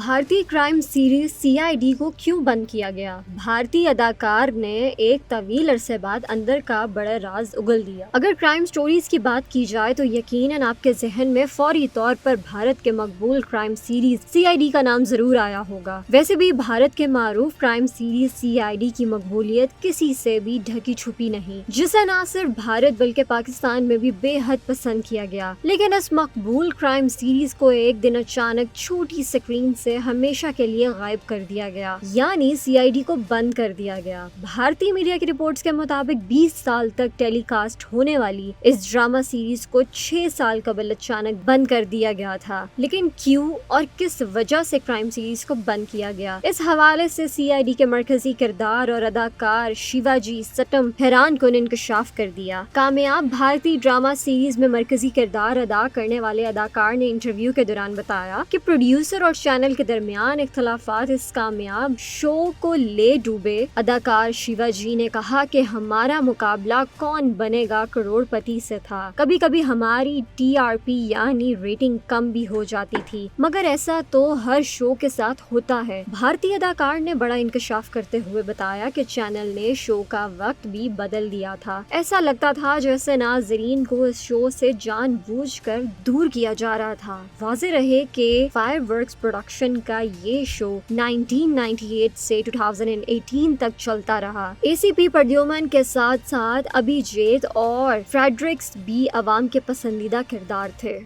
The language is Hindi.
भारतीय क्राइम सीरीज सीआईडी को क्यों बंद किया गया? भारतीय अदाकार ने एक तवील अरसे बाद अंदर का बड़ा राज उगल दिया। अगर क्राइम स्टोरीज की बात की जाए तो यकीनन आपके जहन में फौरी तौर पर भारत के मकबूल क्राइम सीरीज सीआईडी का नाम जरूर आया होगा। वैसे भी भारत के मारूफ क्राइम सीरीज सीआईडी की मकबूलियत किसी से भी ढकी छुपी नहीं, जिसे न सिर्फ भारत बल्कि पाकिस्तान में भी बेहद पसंद किया गया। लेकिन इस मकबूल क्राइम सीरीज को एक दिन अचानक छोटी स्क्रीन से हमेशा के लिए गायब कर दिया गया, यानी सीआईडी को बंद कर दिया गया। भारतीय मीडिया की रिपोर्ट्स के मुताबिक 20 साल तक टेलीकास्ट होने वाली इस ड्रामा सीरीज को 6 साल कबल अचानक बंद कर दिया गया था। लेकिन क्यों और किस वजह से क्राइम सीरीज को बंद किया गया, इस हवाले से सीआईडी के मरकजी किरदार और अदाकार शिवाजी सटम हैरान कुन इंकशाफ कर दिया। कामयाब भारतीय ड्रामा सीरीज में मरकजी किरदार अदा करने वाले अदाकार ने इंटरव्यू के दौरान बताया कि प्रोड्यूसर और चैनल के दरमियान इख्तलाफात इस कामयाब शो को ले डूबे। अदाकार शिवाजी ने कहा कि हमारा मुकाबला कौन बनेगा करोड़पति से था। कभी कभी हमारी टीआरपी यानी रेटिंग कम भी हो जाती थी, मगर ऐसा तो हर शो के साथ होता है। भारतीय अदाकार ने बड़ा इंकशाफ करते हुए बताया कि चैनल ने शो का वक्त भी बदल दिया था। ऐसा लगता था जैसे नाजरीन को इस शो से जानबूझकर दूर किया जा रहा था। वाज़ेह रहे कि फायरवर्क्स प्रोडक्शन का ये शो 1998 से 2018 तक चलता रहा। एसीपी प्रद्युमन के साथ साथ अभिजीत और फ्रेडरिक्स भी अवाम के पसंदीदा किरदार थे।